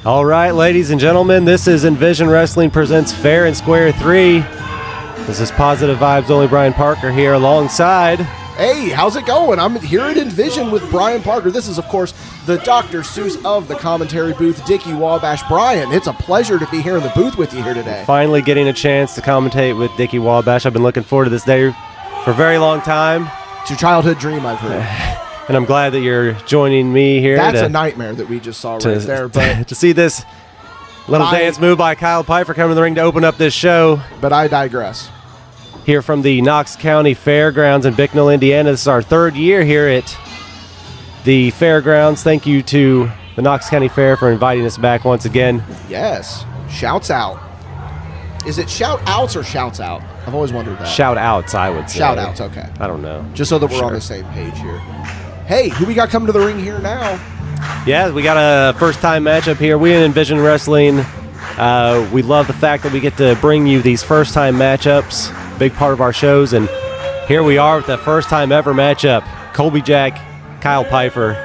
All right, ladies and gentlemen, this is Envision Wrestling presents Fair and Square 3. This is Positive Vibes Only Brian Parker here alongside... Hey, how's it going? I'm here at Envision with Brian Parker. This is, of course, the Dr. Seuss of the commentary booth, Dickie Wabash. Brian, it's a pleasure to be here in the booth with you here today. Finally getting a chance to commentate with Dickie Wabash. I've been looking forward to this day for a very long time. It's your childhood dream, I've heard. And I'm glad that you're joining me here. That's a nightmare that we just saw right there. But to see this little dance move by Kyle Pipher coming to the ring to open up this show. But I digress. Here from the Knox County Fairgrounds in Bicknell, Indiana. This is our third year here at the Fairgrounds. Thank you to the Knox County Fair for inviting us back once again. Yes. Shouts out. Is it shout outs or shouts out? I've always wondered that. Shout outs, I would say. Shout outs, okay. I don't know. Just so that we're on the same page here. Hey, who we got coming to the ring here now? Yeah, we got a first-time matchup here. We in Envision Wrestling, we love the fact that we get to bring you these first-time matchups, big part of our shows, and here we are with the first-time ever matchup, Colby Jack, Kyle Pipher,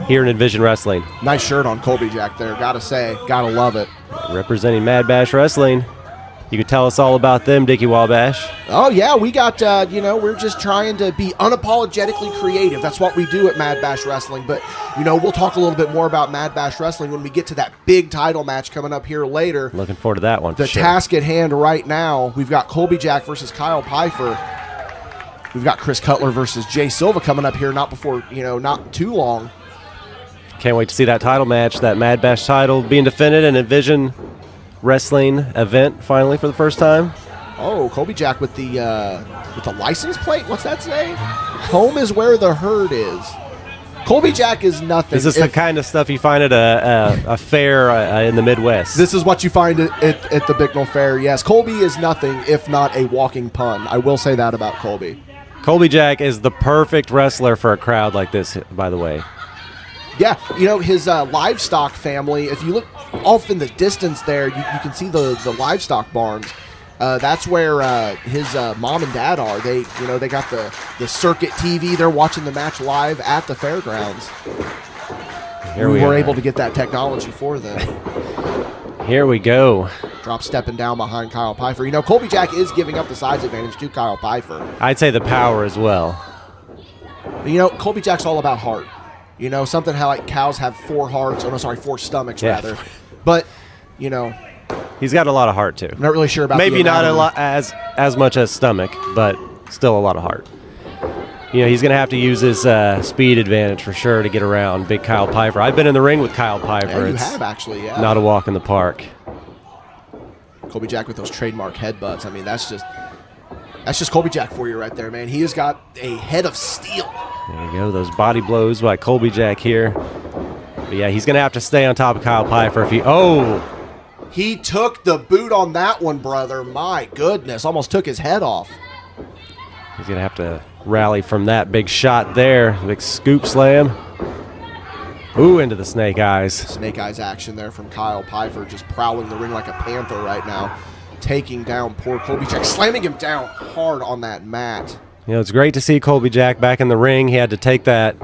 here in Envision Wrestling. Nice shirt on Colby Jack there, gotta say, gotta love it. Representing Mad Bash Wrestling. You could tell us all about them, Dickie Wabash. Oh, yeah, we got, we're just trying to be unapologetically creative. That's what we do at Mad Bash Wrestling. But, we'll talk a little bit more about Mad Bash Wrestling when we get to that big title match coming up here later. Looking forward to that one. The task at hand right now, we've got Colby Jack versus Kyle Pipher. We've got Chris Cutler versus Jay Silva coming up here not too long. Can't wait to see that title match, that Mad Bash title being defended in Envision Wrestling event finally for the first time. Oh, Colby Jack with the license plate. What's that say? Home is where the herd is. Colby Jack is nothing. Is this the kind of stuff you find at a fair in the Midwest? This is what you find at the Bicknell Fair. Yes, Colby is nothing if not a walking pun. I will say that about Colby. Colby Jack is the perfect wrestler for a crowd like this, by the way. Yeah, his livestock family, if you look off in the distance there, you can see the livestock barns. That's where his mom and dad are. They got the circuit TV. They're watching the match live at the fairgrounds. Here we were able to get that technology for them. Here we go. Drop stepping down behind Kyle Pipher. Colby Jack is giving up the size advantage to Kyle Pipher. I'd say the power as well. Colby Jack's all about heart. Something how like cows have four stomachs rather. But, he's got a lot of heart too. I'm not really sure about maybe not a lot as much as stomach, but still a lot of heart. He's going to have to use his speed advantage for sure to get around big Kyle Pipher. I've been in the ring with Kyle Pipher. Yeah, you have actually, yeah. Not a walk in the park. Colby Jack with those trademark headbutts. I mean, that's just Colby Jack for you right there, man. He has got a head of steel. There you go, those body blows by Colby Jack here. But yeah, he's going to have to stay on top of Kyle Pipher if he... Oh! He took the boot on that one, brother. My goodness, almost took his head off. He's going to have to rally from that big shot there. Big scoop slam. Ooh, into the snake eyes. Snake eyes action there from Kyle Pipher, just prowling the ring like a panther right now. Taking down poor Colby Jack, slamming him down hard on that mat. It's great to see Colby Jack back in the ring. He had to take that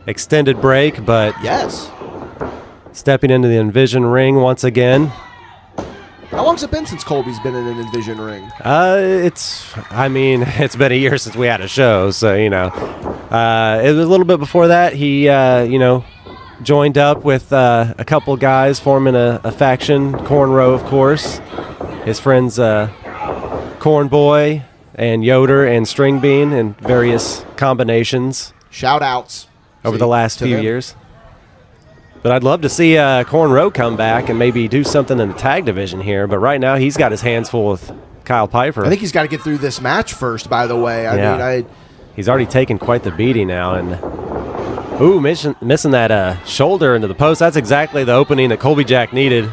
extended break, but yes, stepping into the Envision ring once again. How long's it been since Colby's been in an Envision ring? It's been a year since we had a show, so, it was a little bit before that. He, joined up with a couple guys forming a faction, Cornrow, of course. His friends, Corn Boy and Yoder and String Bean in various combinations. Shout outs. Over the last few years. But I'd love to see Cornrow come back and maybe do something in the tag division here. But right now he's got his hands full with Kyle Pipher. I think he's got to get through this match first, by the way. He's already taken quite the beating now. And ooh, missing that shoulder into the post. That's exactly the opening that Colby Jack needed.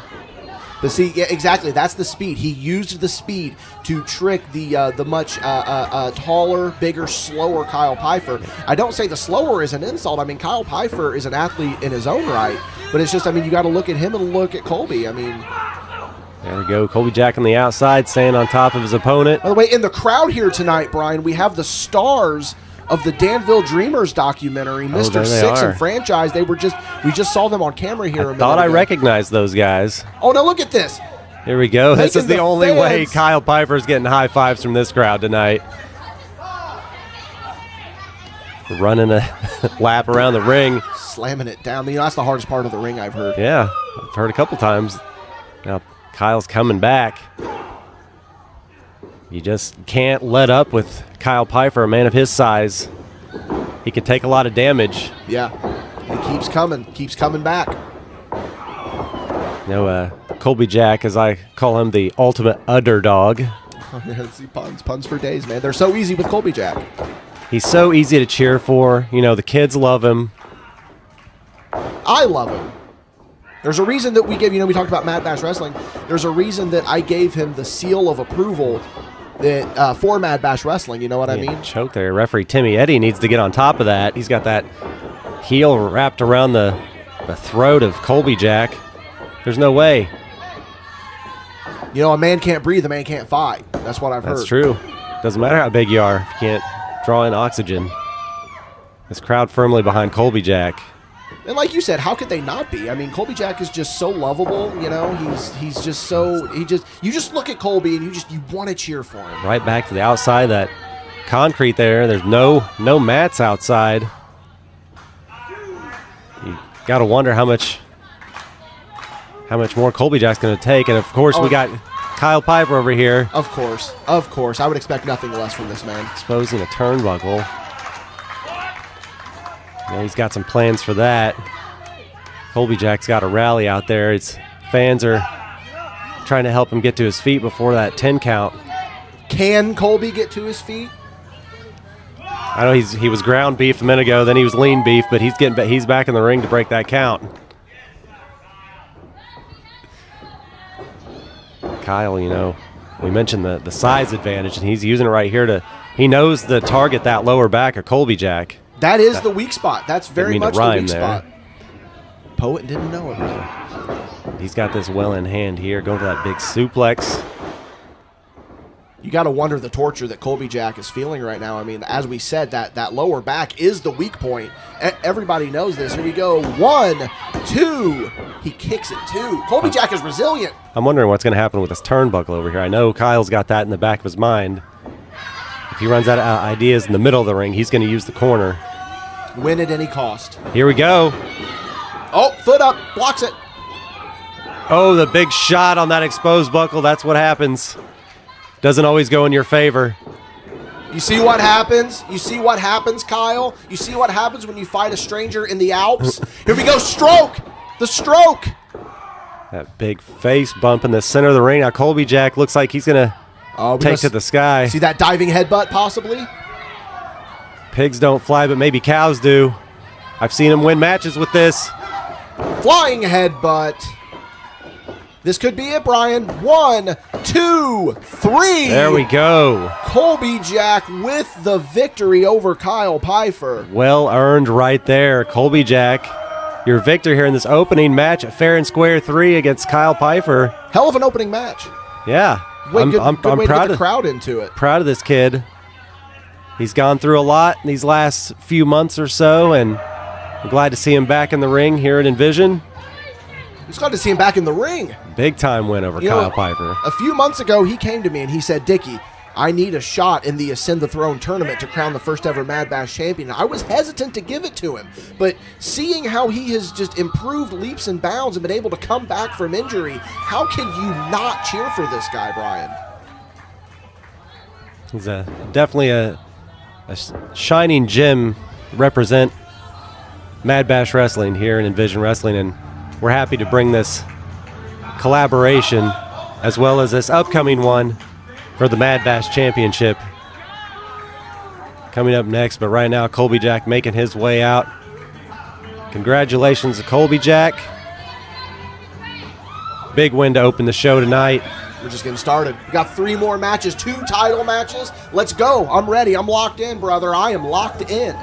But see, yeah, exactly. That's the speed. He used the speed to trick the much taller, bigger, slower Kyle Pipher. I don't say the slower is an insult. I mean, Kyle Pipher is an athlete in his own right. But it's just, you got to look at him and look at Colby. There we go. Colby Jack on the outside, staying on top of his opponent. By the way, in the crowd here tonight, Brian, we have the stars of the Danville Dreamers documentary, Mr. there they Six are. and Franchise. We just saw them on camera here. I thought I recognized those guys. Oh, now look at this. Here we go. This is Making the the only way fans- Kyle Pipher's getting high fives from this crowd tonight. Running a lap around the ring. Slamming it down. That's the hardest part of the ring I've heard. Yeah, I've heard a couple times. Now Kyle's coming back. You just can't let up with Kyle Pipher, a man of his size. He can take a lot of damage. Yeah. He keeps coming back. Colby Jack, as I call him, the ultimate underdog. See, puns for days, man. They're so easy with Colby Jack. He's so easy to cheer for. The kids love him. I love him. There's a reason that we talked about Mad Bash Wrestling. There's a reason that I gave him the seal of approval that for Mad Bash Wrestling. You know what I mean? Choke there. Referee Timmy Eddy needs to get on top of that. He's got that heel wrapped around the throat of Colby Jack. There's no way. A man can't breathe, a man can't fight. That's what I've heard. That's true. Doesn't matter how big you are if you can't draw in oxygen. This crowd firmly behind Colby Jack. And like you said, how could they not be? I mean, Colby Jack is just so lovable. He's just so you just look at Colby and you want to cheer for him. Right back to the outside, that concrete there. There's no mats outside. You got to wonder how much more Colby Jack's going to take. And of course, we got Kyle Pipher over here. Of course. I would expect nothing less from this man. Exposing a turnbuckle. He's got some plans for that. Colby Jack's got a rally out there. His fans are trying to help him get to his feet before that 10 count. Can Colby get to his feet? I know he was ground beef a minute ago, then he was lean beef, but he's back in the ring to break that count. Kyle, we mentioned the size advantage, and he's using it right here he knows to target that lower back of Colby Jack. That is the weak spot. That's very much the weak there. spot. Poet didn't know it, brother. He's got this well in hand here, going for that big suplex. You got to wonder the torture that Colby Jack is feeling right now. I mean, as we said, that lower back is the weak point. Everybody knows this. Here we go. 1, 2. He kicks it, too. Colby Jack is resilient. I'm wondering what's going to happen with this turnbuckle over here. I know Kyle's got that in the back of his mind. If he runs out of ideas in the middle of the ring, he's going to use the corner. Win at any cost. Here we go. Oh, foot up. Blocks it. Oh, the big shot on that exposed buckle. That's what happens. Doesn't always go in your favor. You see what happens? You see what happens, Kyle? You see what happens when you fight a stranger in the Alps? Here we go. Stroke. The stroke. That big face bump in the center of the ring. Now Colby Jack looks like he's going to take to the sky. See that diving headbutt, possibly? Pigs don't fly, but maybe cows do. I've seen him win matches with this. Flying headbutt. This could be it, Brian. 1, 2, 3. There we go. Colby Jack with the victory over Kyle Pipher. Well earned right there. Colby Jack, your victor here in this opening match at Fair and Square 3 against Kyle Pipher. Hell of an opening match. Yeah. Good way to proud get the crowd into it. Proud of this kid. He's gone through a lot in these last few months or so, and I'm glad to see him back in the ring here at Envision. It's glad to see him back in the ring. Big time win over Kyle Pipher. A few months ago, he came to me and he said, Dickie, I need a shot in the Ascend the Throne tournament to crown the first ever Mad Bash champion. I was hesitant to give it to him, but seeing how he has just improved leaps and bounds and been able to come back from injury, how can you not cheer for this guy, Brian? He's definitely a shining gem, represent Mad Bash Wrestling here in Envision Wrestling, and we're happy to bring this collaboration as well as this upcoming one for the Mad Bash Championship coming up next. But right now, Colby Jack making his way out. Congratulations to Colby Jack. Big win to open the show tonight. We're just getting started. We got 3 more matches, 2 title matches. Let's go. I'm ready. I'm locked in, brother. I am locked in.